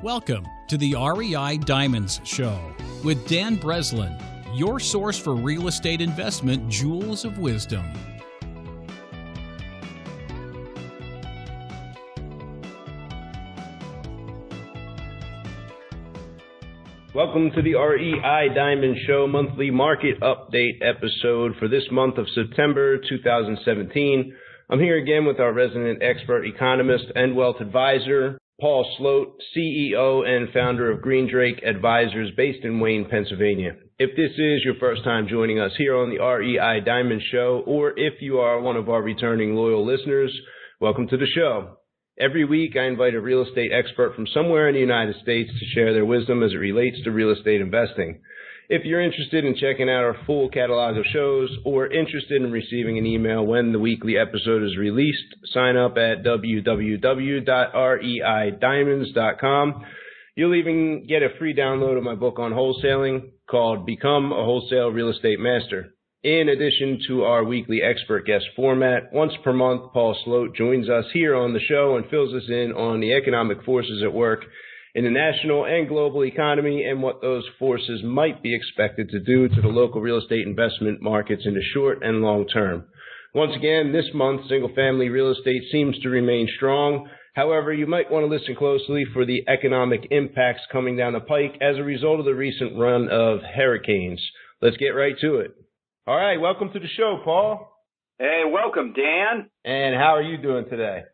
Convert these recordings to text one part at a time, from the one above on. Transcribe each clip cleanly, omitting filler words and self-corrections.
Welcome to the REI Diamonds Show with Dan Breslin, your source for real estate investment jewels of wisdom. Welcome to the REI Diamond Show monthly market update episode for this month of September 2017. I'm here again with our resident expert economist and wealth advisor, Paul Sloate, CEO and founder of Green Drake Advisors based in Wayne, Pennsylvania. If this is your first time joining us here on the REI Diamond Show, or if you are one of our returning loyal listeners, welcome to the show. Every week, I invite a real estate expert from somewhere in the United States to share their wisdom as it relates to real estate investing. If you're interested in checking out our full catalog of shows or interested in receiving an email when the weekly episode is released, sign up at www.reidiamonds.com. You'll even get a free download of my book on wholesaling called Become a Wholesale Real Estate Master. In addition to our weekly expert guest format, once per month, Paul Sloate joins us here on the show and fills us in on the economic forces at work in the national and global economy and what those forces might be expected to do to the local real estate investment markets in the short and long term. Once again, this month, single-family real estate seems to remain strong. However, you might want to listen closely for the economic impacts coming down the pike as a result of the recent run of hurricanes. Let's get right to it. All right, welcome to the show, Paul. Hey, welcome, Dan. And how are you doing today?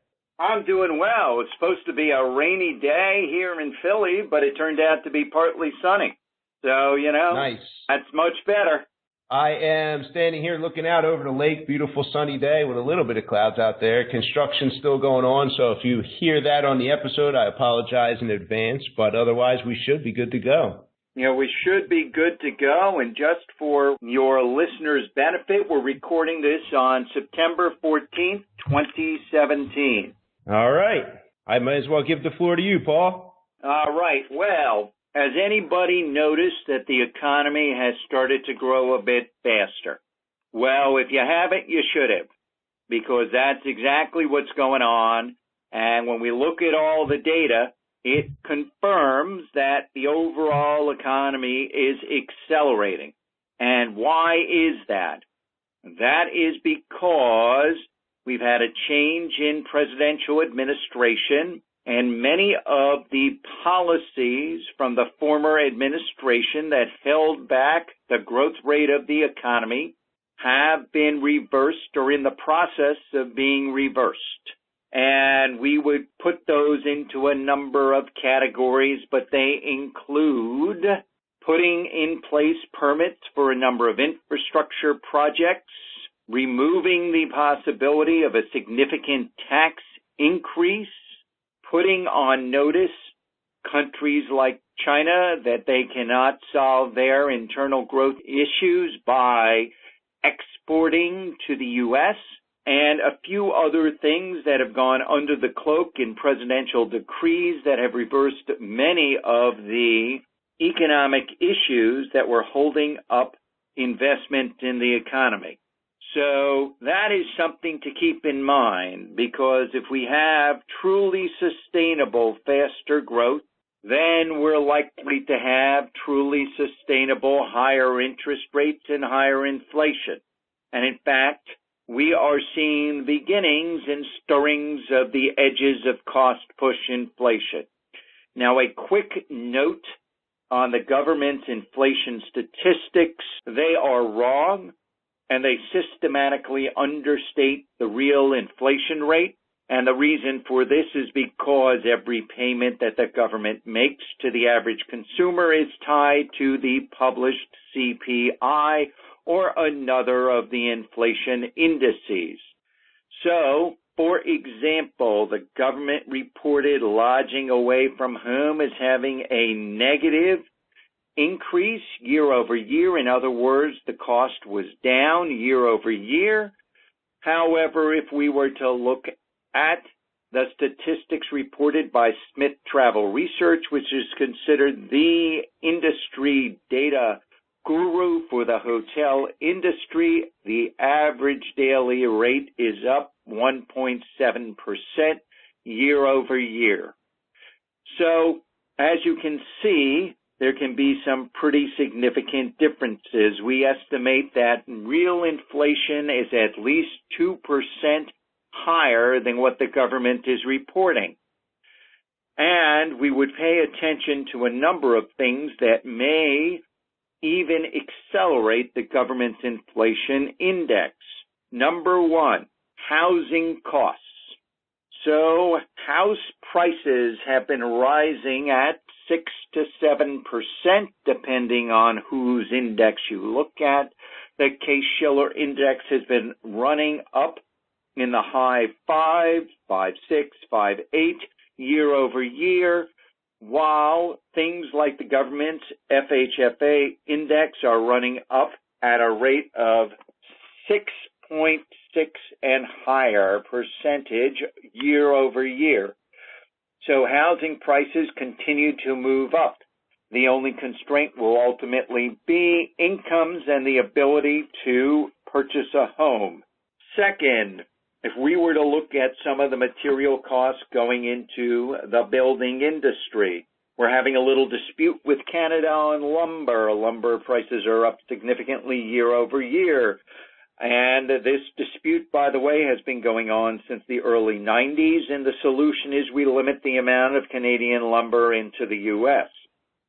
I'm doing well. It's supposed to be a rainy day here in Philly, but it turned out to be partly sunny. So, nice. That's much better. I am standing here looking out over the lake, beautiful sunny day with a little bit of clouds out there. Construction's still going on, so if you hear that on the episode, I apologize in advance, but otherwise we should be good to go. We should be good to go, and just for your listeners' benefit, we're recording this on September 14th, 2017. All right. I might as well give the floor to you, Paul. All right. Well, has anybody noticed that the economy has started to grow a bit faster? Well, if you haven't, you should have, because that's exactly what's going on. And when we look at all the data, it confirms that the overall economy is accelerating. And why is that? That is because we've had a change in presidential administration, and many of the policies from the former administration that held back the growth rate of the economy have been reversed or in the process of being reversed. And we would put those into a number of categories, but they include putting in place permits for a number of infrastructure projects, removing the possibility of a significant tax increase, putting on notice countries like China that they cannot solve their internal growth issues by exporting to the U.S., and a few other things that have gone under the cloak in presidential decrees that have reversed many of the economic issues that were holding up investment in the economy. So that is something to keep in mind, because if we have truly sustainable faster growth, then we're likely to have truly sustainable higher interest rates and higher inflation. And in fact, we are seeing beginnings and stirrings of the edges of cost-push inflation. Now, a quick note on the government's inflation statistics. They are wrong, and they systematically understate the real inflation rate. And the reason for this is because every payment that the government makes to the average consumer is tied to the published CPI, or another of the inflation indices. So, for example, the government reported lodging away from home as having a negative increase year over year. In other words, the cost was down year over year. However, if we were to look at the statistics reported by Smith Travel Research, which is considered the industry data guru for the hotel industry, the average daily rate is up 1.7% year over year. So As you can see, there can be some pretty significant differences. We estimate that real inflation is at least 2% higher than what the government is reporting. And we would pay attention to a number of things that may even accelerate the government's inflation index. Number one, housing costs. So house prices have been rising at 6 to 7%, depending on whose index you look at. The Case-Shiller index has been running up in the high 5s, 5.6, 5.8 year over year, while things like the government's FHFA index are running up at a rate of 6.6 and higher percentage year over year. So housing prices continue to move up. The only constraint will ultimately be incomes and the ability to purchase a home. Second, if we were to look at some of the material costs going into the building industry, we're having a little dispute with Canada on lumber. Lumber prices are up significantly year over year. And this dispute, by the way, has been going on since the early 90s, and the solution is we limit the amount of Canadian lumber into the U.S.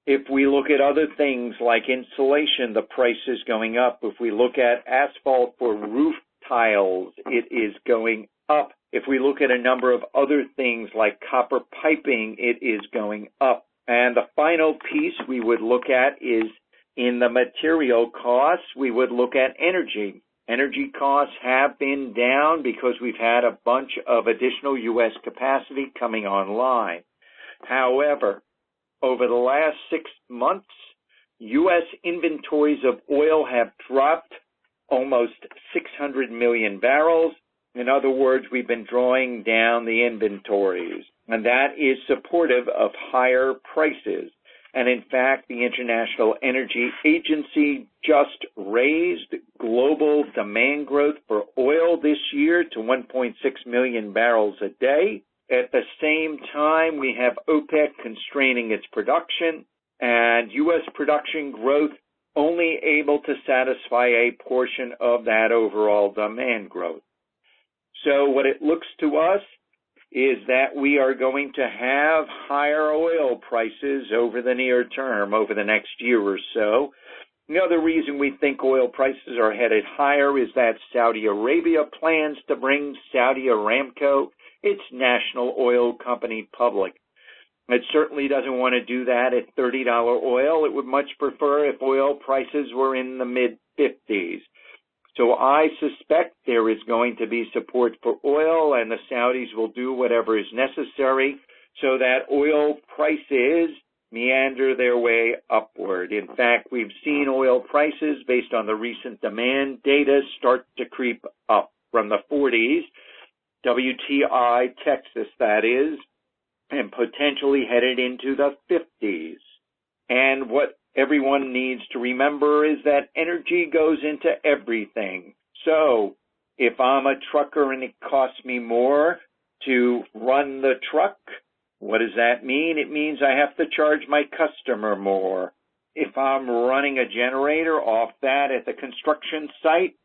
If we look at other things like insulation, the price is going up. If we look at asphalt for roof tiles, it is going up. If we look at a number of other things like copper piping, it is going up. And the final piece we would look at is in the material costs, we would look at energy. Energy costs have been down because we've had a bunch of additional U.S. capacity coming online. However, over the last 6 months, U.S. inventories of oil have dropped almost 600 million barrels. In other words, we've been drawing down the inventories, and that is supportive of higher prices. And in fact, the International Energy Agency just raised global demand growth for oil this year to 1.6 million barrels a day. At the same time, we have OPEC constraining its production, and U.S. production growth only able to satisfy a portion of that overall demand growth. So what it looks to us is that we are going to have higher oil prices over the near term, over the next year or so. The other reason we think oil prices are headed higher is that Saudi Arabia plans to bring Saudi Aramco, its national oil company, public. It certainly doesn't want to do that at $30 oil. It would much prefer if oil prices were in the mid-50s. So I suspect there is going to be support for oil, and the Saudis will do whatever is necessary so that oil prices meander their way upward. In fact, we've seen oil prices, based on the recent demand data, start to creep up from the 40s, WTI Texas that is, and potentially headed into the 50s. And what everyone needs to remember is that energy goes into everything. So if I'm a trucker and it costs me more to run the truck, what does that mean? It means I have to charge my customer more. If I'm running a generator off that at the construction site,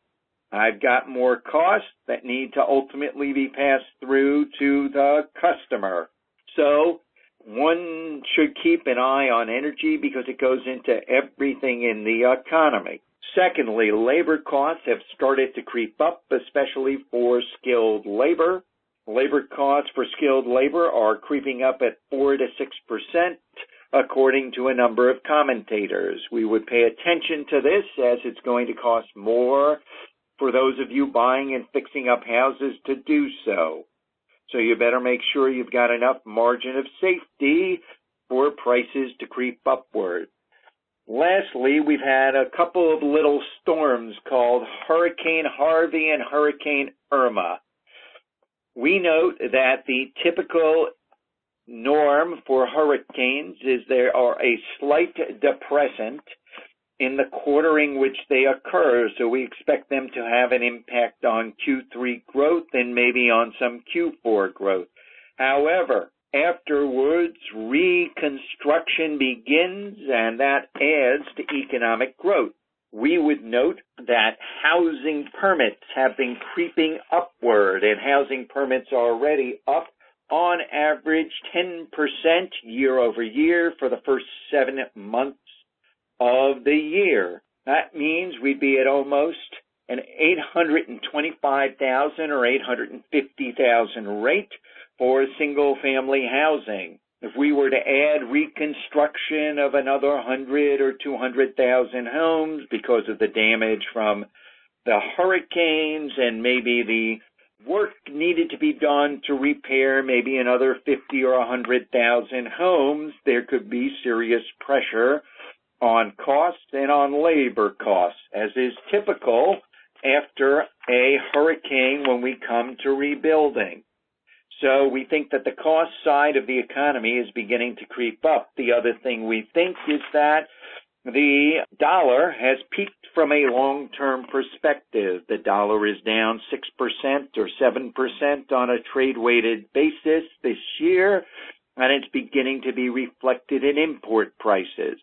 I've got more costs that need to ultimately be passed through to the customer. So one should keep an eye on energy because it goes into everything in the economy. Secondly, labor costs have started to creep up, especially for skilled labor. Labor costs for skilled labor are creeping up at 4 to 6%, according to a number of commentators. We would pay attention to this as it's going to cost more for those of you buying and fixing up houses to do so. So you better make sure you've got enough margin of safety for prices to creep upward. Lastly, we've had a couple of little storms called Hurricane Harvey and Hurricane Irma. We note that the typical norm for hurricanes is there are a slight depressant in the quarter in which they occur, so we expect them to have an impact on Q3 growth and maybe on some Q4 growth. However, Afterwards, reconstruction begins, and that adds to economic growth. We would note that housing permits have been creeping upward, and housing permits are already up on average 10% year over year for the first 7 months of the year. That means we'd be at almost an 825,000 or 850,000 rate for single-family housing. If we were to add reconstruction of another 100 or 200,000 homes because of the damage from the hurricanes and maybe the work needed to be done to repair maybe another 50 or 100,000 homes, there could be serious pressure on costs and on labor costs, as is typical after a hurricane when we come to rebuilding. So we think that the cost side of the economy is beginning to creep up. The other thing we think is that the dollar has peaked from a long-term perspective. The dollar is down 6% or 7% on a trade-weighted basis this year, and it's beginning to be reflected in import prices.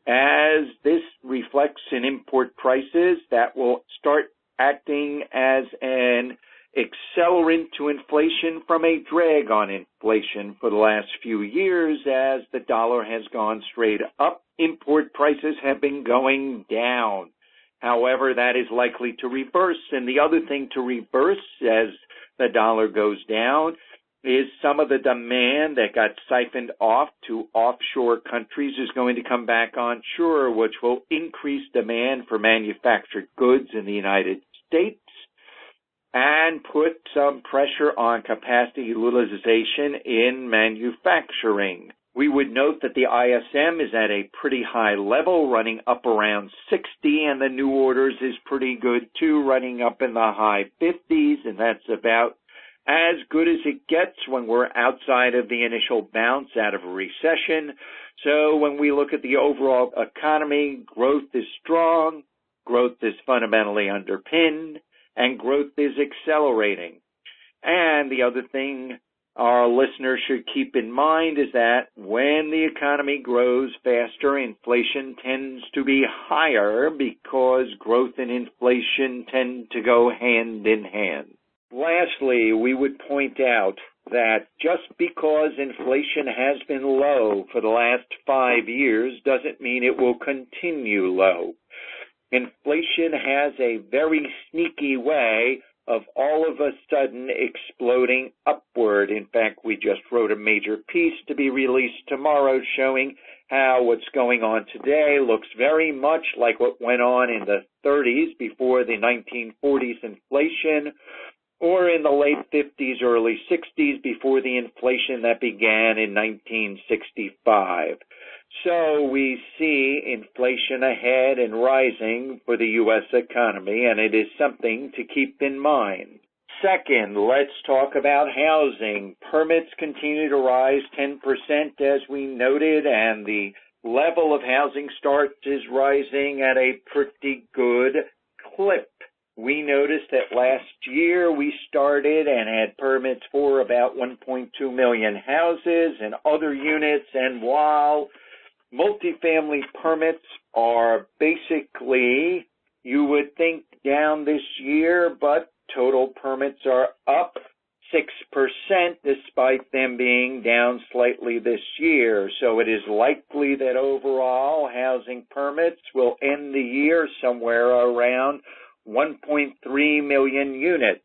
As this reflects in import prices, that will start acting as an accelerant to inflation from a drag on inflation for the last few years. As the dollar has gone straight up, import prices have been going down. However, that is likely to reverse. And the other thing to reverse as the dollar goes down is some of the demand that got siphoned off to offshore countries is going to come back onshore, which will increase demand for manufactured goods in the United States and put some pressure on capacity utilization in manufacturing. We would note that the ISM is at a pretty high level, running up around 60, and the new orders is pretty good too, running up in the high 50s, and that's about as good as it gets when we're outside of the initial bounce out of a recession. So when we look at the overall economy, growth is strong, growth is fundamentally underpinned, and growth is accelerating. And the other thing our listeners should keep in mind is that when the economy grows faster, inflation tends to be higher because growth and inflation tend to go hand in hand. Lastly, we would point out that just because inflation has been low for the last 5 years doesn't mean it will continue low. Inflation has a very sneaky way of all of a sudden exploding upward. In fact, we just wrote a major piece to be released tomorrow showing how what's going on today looks very much like what went on in the 30s before the 1940s inflation, or in the late 50s, early 60s before the inflation that began in 1965. So we see inflation ahead and rising for the U.S. economy, and it is something to keep in mind. Second, let's talk about housing. Permits continue to rise 10% as we noted, and the level of housing starts is rising at a pretty good clip. We noticed that last year we started and had permits for about 1.2 million houses and other units, and while multifamily permits are basically, you would think, down this year, but total permits are up 6% despite them being down slightly this year. So it is likely that overall housing permits will end the year somewhere around 1.3 million units,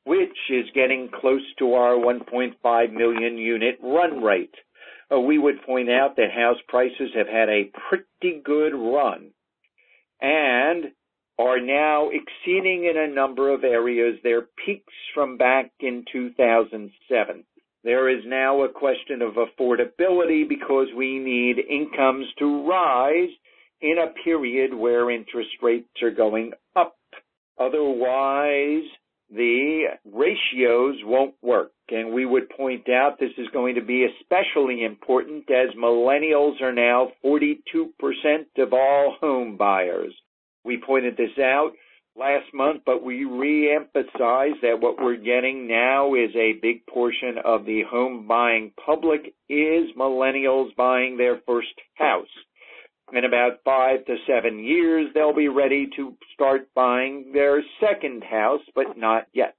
which is getting close to our 1.5 million unit run rate. We would point out that house prices have had a pretty good run and are now exceeding in a number of areas their peaks from back in 2007. There is now a question of affordability because we need incomes to rise in a period where interest rates are going up. Otherwise, the ratios won't work. And we would point out this is going to be especially important as millennials are now 42% of all home buyers. We pointed this out last month, but we re-emphasize that what we're getting now is a big portion of the home buying public is millennials buying their first house. In about 5 to 7 years, they'll be ready to start buying their second house, but not yet.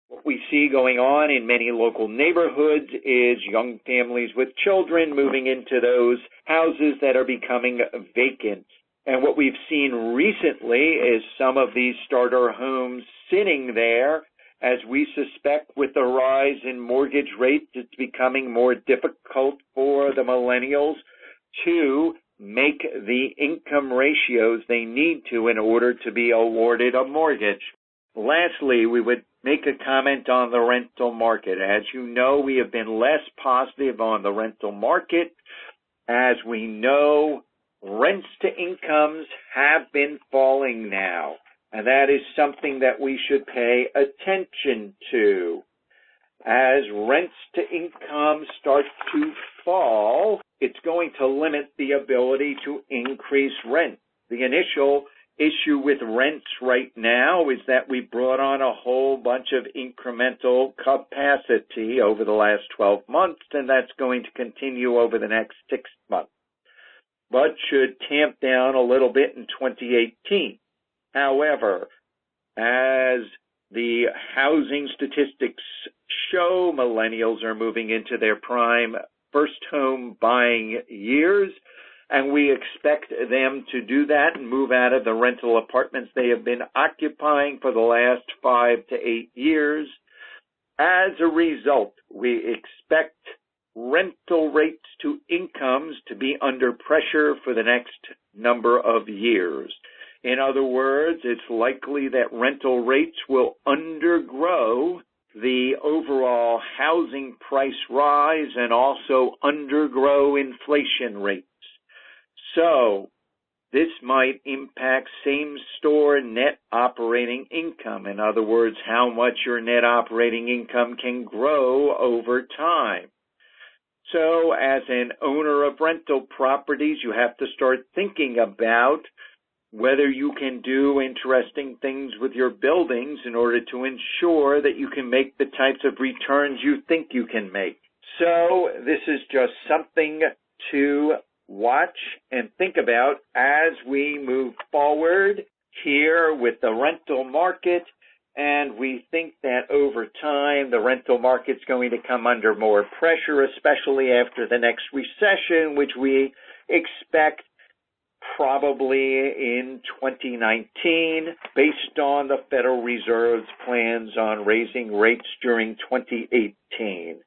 What we see going on in many local neighborhoods is young families with children moving into those houses that are becoming vacant. And what we've seen recently is some of these starter homes sitting there, as we suspect with the rise in mortgage rates, it's becoming more difficult for the millennials to make the income ratios they need to in order to be awarded a mortgage. Lastly, we would make a comment on the rental market. As you know, we have been less positive on the rental market. As we know, rents to incomes have been falling now, and that is something that we should pay attention to. As rents to income start to fall, it's going to limit the ability to increase rent. The initial issue with rents right now is that we brought on a whole bunch of incremental capacity over the last 12 months, and that's going to continue over the next 6 months, but should tamp down a little bit in 2018. However, as the housing statistics show, millennials are moving into their prime first home buying years, and we expect them to do that and move out of the rental apartments they have been occupying for the last 5 to 8 years. As a result, we expect rental rates to incomes to be under pressure for the next number of years. In other words, it's likely that rental rates will undergrow the overall housing price rise and also undergrow inflation rates. So, this might impact same-store net operating income. In other words, how much your net operating income can grow over time. So, as an owner of rental properties, you have to start thinking about whether you can do interesting things with your buildings in order to ensure that you can make the types of returns you think you can make. So, this is just something to watch and think about as we move forward here with the rental market, and we think that over time the rental market's going to come under more pressure, especially after the next recession, which we expect probably in 2019, based on the Federal Reserve's plans on raising rates during 2018.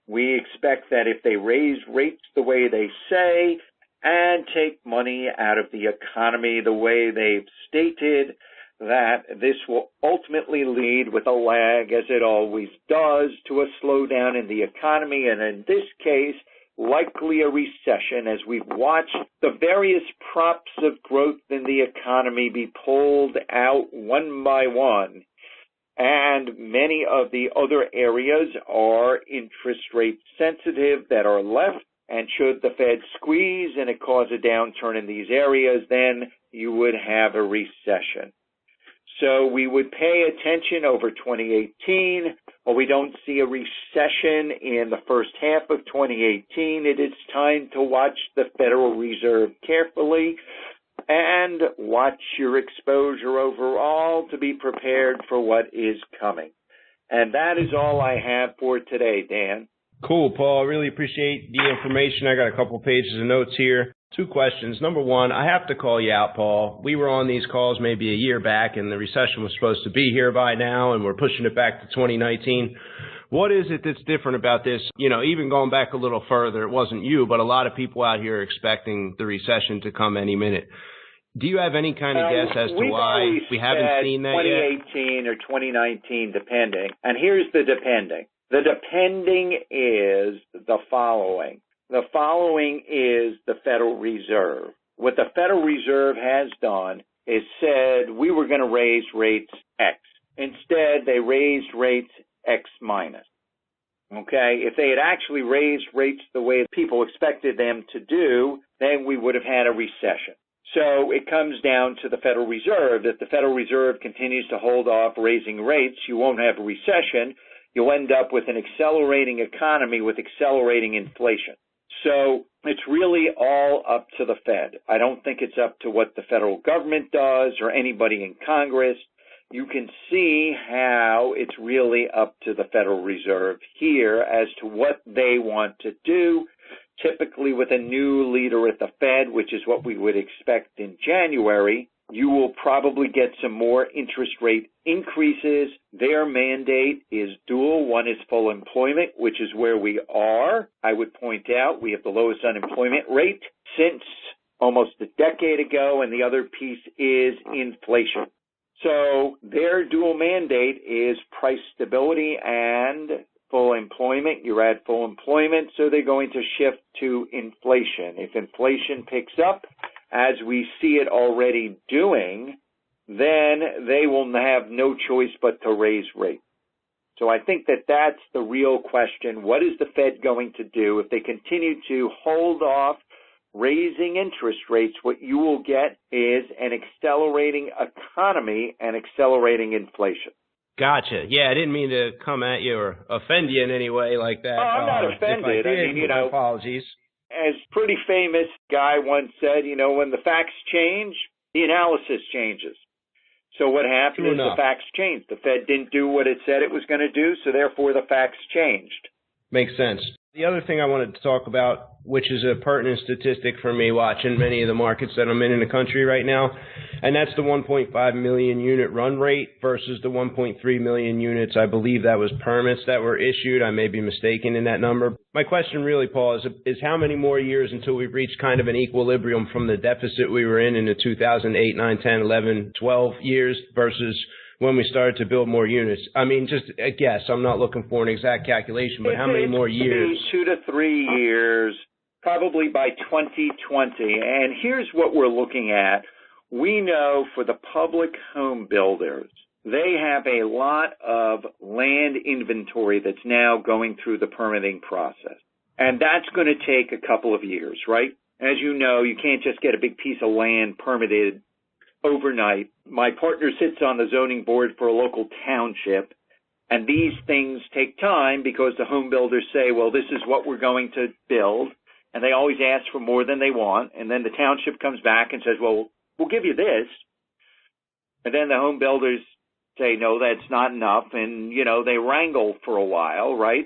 We expect that if they raise rates the way they say and take money out of the economy the way they've stated, that this will ultimately lead with a lag, as it always does, to a slowdown in the economy, and in this case, likely a recession, as we've watched the various props of growth in the economy be pulled out one by one. And many of the other areas are interest rate sensitive that are left. And should the Fed squeeze and it cause a downturn in these areas, then you would have a recession. So we would pay attention over 2018. While we don't see a recession in the first half of 2018, it is time to watch the Federal Reserve carefully and watch your exposure overall to be prepared for what is coming. And that is all I have for today, Dan. Cool, Paul. I really appreciate the information. I got a couple pages of notes here. 2 questions. Number one, I have to call you out, Paul. We were on these calls maybe a year back, and the recession was supposed to be here by now, and we're pushing it back to 2019. What is it that's different about this? You know, even going back a little further, it wasn't you, but a lot of people out here are expecting the recession to come any minute. Do you have any kind of guess as to why we haven't seen that yet? 2018 or 2019, depending. And here's the depending. The depending is the following. The following is the Federal Reserve. What the Federal Reserve has done is said we were going to raise rates X. Instead, they raised rates X minus. Okay? If they had actually raised rates the way people expected them to do, then we would have had a recession. So it comes down to the Federal Reserve. If the Federal Reserve continues to hold off raising rates, you won't have a recession. You'll end up with an accelerating economy with accelerating inflation. So it's really all up to the Fed. I don't think it's up to what the federal government does or anybody in Congress. You can see how it's really up to the Federal Reserve here as to what they want to do. Typically with a new leader at the Fed, which is what we would expect in January, you will probably get some more interest rate increases. Their mandate is dual. One is full employment, which is where we are. I would point out we have the lowest unemployment rate since almost a decade ago, and the other piece is inflation. So their dual mandate is price stability and full employment. You're at full employment, so they're going to shift to inflation. If inflation picks up, as we see it already doing, then they will have no choice but to raise rates. So I think that that's the real question. What is the Fed going to do? If they continue to hold off raising interest rates, what you will get is an accelerating economy and accelerating inflation. Gotcha. Yeah, I didn't mean to come at you or offend you in any way like that. Oh, I'm not offended. If I did, my apologies. As pretty famous guy once said, when the facts change, the analysis changes. So what happened is the facts changed. The Fed didn't do what it said it was going to do, so therefore the facts changed. Makes sense. The other thing I wanted to talk about, which is a pertinent statistic for me watching many of the markets that I'm in the country right now, and that's the 1.5 million unit run rate versus the 1.3 million units. I believe that was permits that were issued. I may be mistaken in that number. My question really, Paul, is how many more years until we've reached kind of an equilibrium from the deficit we were in the 2008, 9, 10, 11, 12 years versus when we started to build more units? I mean, just a guess. I'm not looking for an exact calculation, but how many more years? 2 to 3 years, probably by 2020. And here's what we're looking at. We know for the public home builders, they have a lot of land inventory that's now going through the permitting process. And that's going to take a couple of years, right? As you know, you can't just get a big piece of land permitted overnight. My partner sits on the zoning board for a local township, and these things take time because the home builders say, well, this is what we're going to build, and they always ask for more than they want, and then the township comes back and says, well, we'll give you this, and then the home builders say, no, that's not enough, and, they wrangle for a while, right?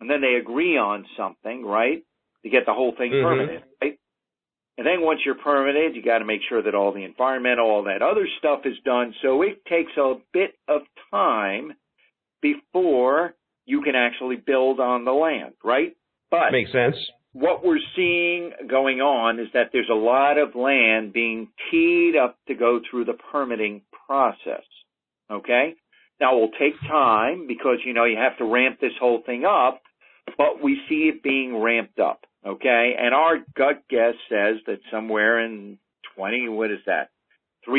And then they agree on something, right, to get the whole thing permitted, right? And then once you're permitted, you got to make sure that all the environmental, all that other stuff is done. So it takes a bit of time before you can actually build on the land, right? But makes sense. What we're seeing going on is that there's a lot of land being teed up to go through the permitting process, okay? Now, it will take time because, you have to ramp this whole thing up, but we see it being ramped up. Okay, and our gut guess says that somewhere in 3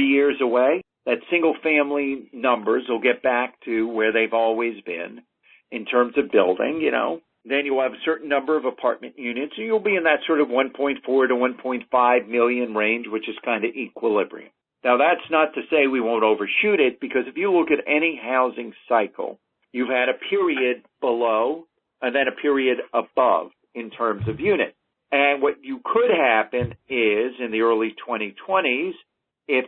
years away, that single-family numbers will get back to where they've always been in terms of building, Then you'll have a certain number of apartment units, and you'll be in that sort of 1.4 to 1.5 million range, which is kind of equilibrium. Now, that's not to say we won't overshoot it, because if you look at any housing cycle, you've had a period below and then a period above in terms of units. And what you could happen is in the early 2020s, if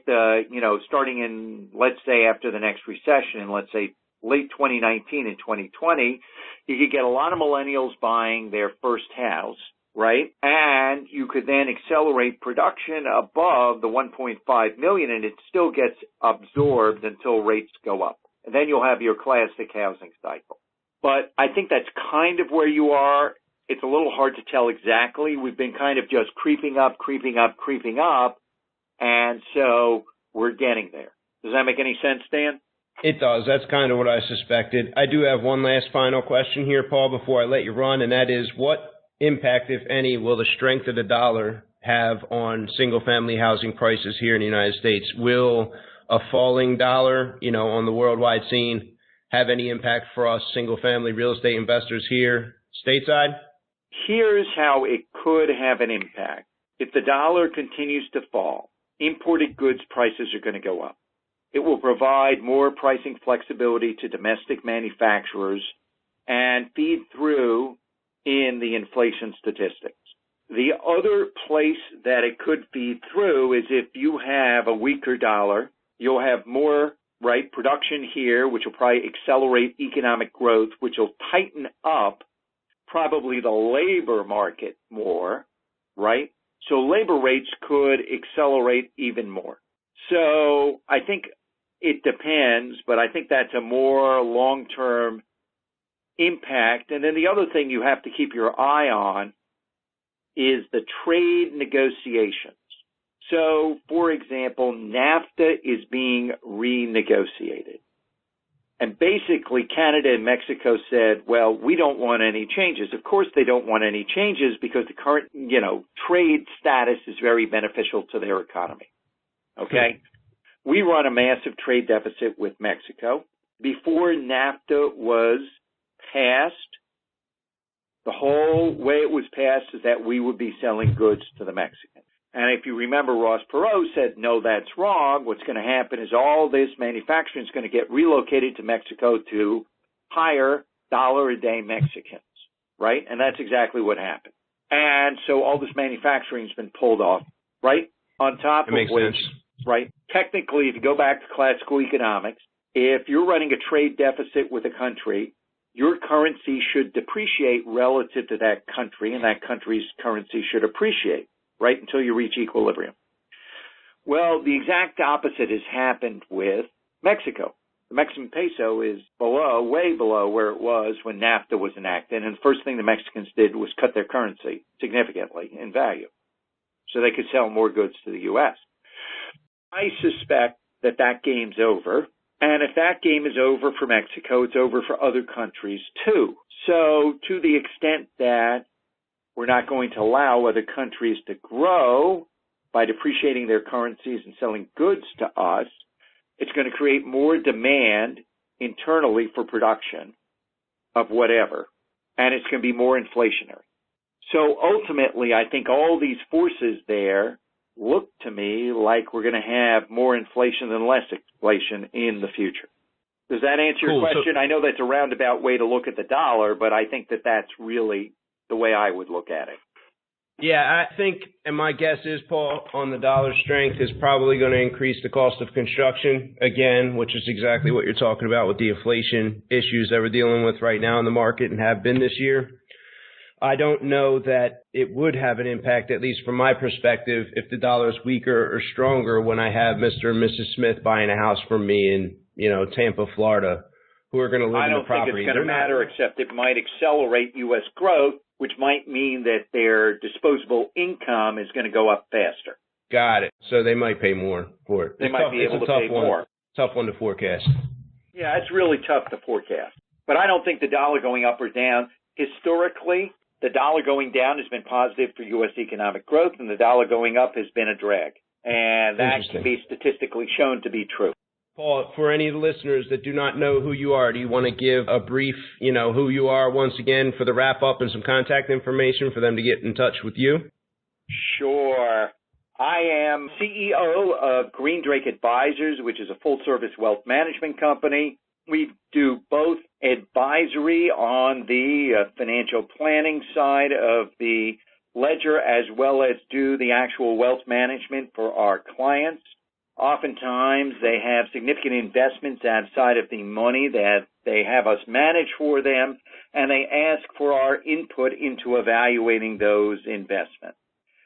starting in, let's say, after the next recession, let's say late 2019 and 2020, you could get a lot of millennials buying their first house, right? And you could then accelerate production above the 1.5 million, and it still gets absorbed until rates go up. And then you'll have your classic housing cycle. But I think that's kind of where you are. It's a little hard to tell exactly. We've been kind of just creeping up, and so we're getting there. Does that make any sense, Dan? It does. That's kind of what I suspected. I do have one last final question here, Paul, before I let you run, and that is, what impact, if any, will the strength of the dollar have on single-family housing prices here in the United States? Will a falling dollar, on the worldwide scene have any impact for us single-family real estate investors here stateside? Here's how it could have an impact. If the dollar continues to fall, imported goods prices are going to go up. It will provide more pricing flexibility to domestic manufacturers and feed through in the inflation statistics. The other place that it could feed through is if you have a weaker dollar, you'll have more, production here, which will probably accelerate economic growth, which will tighten up probably the labor market more, right? So labor rates could accelerate even more. So I think it depends, but I think that's a more long-term impact. And then the other thing you have to keep your eye on is the trade negotiations. So, for example, NAFTA is being renegotiated. And basically, Canada and Mexico said, well, we don't want any changes. Of course, they don't want any changes because the current, trade status is very beneficial to their economy. Okay? We run a massive trade deficit with Mexico. Before NAFTA was passed, the whole way it was passed is that we would be selling goods to the Mexicans. And if you remember, Ross Perot said, no, that's wrong. What's going to happen is all this manufacturing is going to get relocated to Mexico to hire $1-a-day Mexicans, right? And that's exactly what happened. And so all this manufacturing has been pulled off, right? On top of which, right, technically, if you go back to classical economics, if you're running a trade deficit with a country, your currency should depreciate relative to that country, and that country's currency should appreciate, right, until you reach equilibrium. Well, the exact opposite has happened with Mexico. The Mexican peso is way below where it was when NAFTA was enacted, and the first thing the Mexicans did was cut their currency significantly in value so they could sell more goods to the U.S. I suspect that that game's over. And if that game is over for Mexico, it's over for other countries too. So to the extent that we're not going to allow other countries to grow by depreciating their currencies and selling goods to us, it's going to create more demand internally for production of whatever, and it's going to be more inflationary. So ultimately, I think all these forces there look to me like we're going to have more inflation than less inflation in the future. Does that answer your question? So, I know that's a roundabout way to look at the dollar, but I think that that's really the way I would look at it. Yeah, I think, and my guess is, Paul, on the dollar strength is probably going to increase the cost of construction again, which is exactly what you're talking about with the inflation issues that we're dealing with right now in the market and have been this year. I don't know that it would have an impact, at least from my perspective, if the dollar is weaker or stronger when I have Mr. and Mrs. Smith buying a house from me in, Tampa, Florida, who are going to live in the property. I don't think it's going to matter, except it might accelerate U.S. growth, which might mean that their disposable income is going to go up faster. Got it. So they might pay more for it. They might be able to pay more. Tough one to forecast. Yeah, it's really tough to forecast. But I don't think the dollar going up or down, historically, the dollar going down has been positive for U.S. economic growth, and the dollar going up has been a drag. And that can be statistically shown to be true. Paul, for any listeners that do not know who you are, do you want to give a brief, who you are once again for the wrap-up and some contact information for them to get in touch with you? Sure. I am CEO of Green Drake Advisors, which is a full-service wealth management company. We do both advisory on the financial planning side of the ledger as well as do the actual wealth management for our clients. Oftentimes, they have significant investments outside of the money that they have us manage for them, and they ask for our input into evaluating those investments.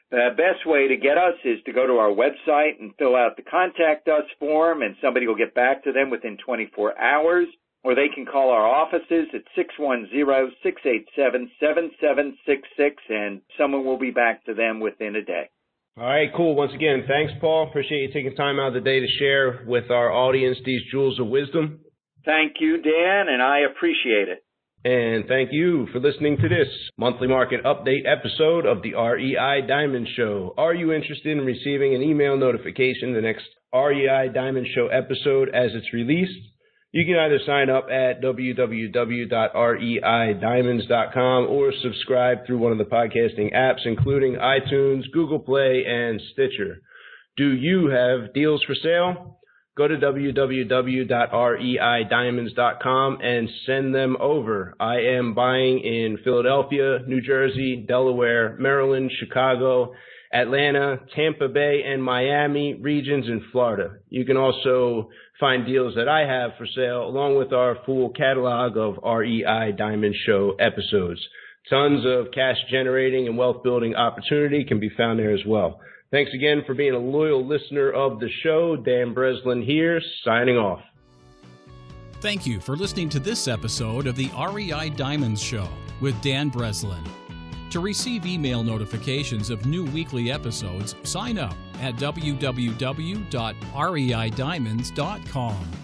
The best way to get us is to go to our website and fill out the Contact Us form, and somebody will get back to them within 24 hours, or they can call our offices at 610-687-7766, and someone will be back to them within a day. All right, cool. Once again, thanks, Paul. Appreciate you taking time out of the day to share with our audience these jewels of wisdom. Thank you, Dan, and I appreciate it. And thank you for listening to this monthly market update episode of the REI Diamond Show. Are you interested in receiving an email notification the next REI Diamond Show episode as it's released? You can either sign up at www.reidiamonds.com or subscribe through one of the podcasting apps, including iTunes, Google Play, and Stitcher. Do you have deals for sale? Go to www.reidiamonds.com and send them over. I am buying in Philadelphia, New Jersey, Delaware, Maryland, Chicago, Atlanta, Tampa Bay, and Miami regions in Florida. You can also find deals that I have for sale along with our full catalog of REI Diamond Show episodes. Tons of cash generating and wealth building opportunity can be found there as well. Thanks again for being a loyal listener of the show. Dan Breslin here, signing off. Thank you for listening to this episode of the REI Diamonds Show with Dan Breslin. To receive email notifications of new weekly episodes, sign up at www.reidiamonds.com.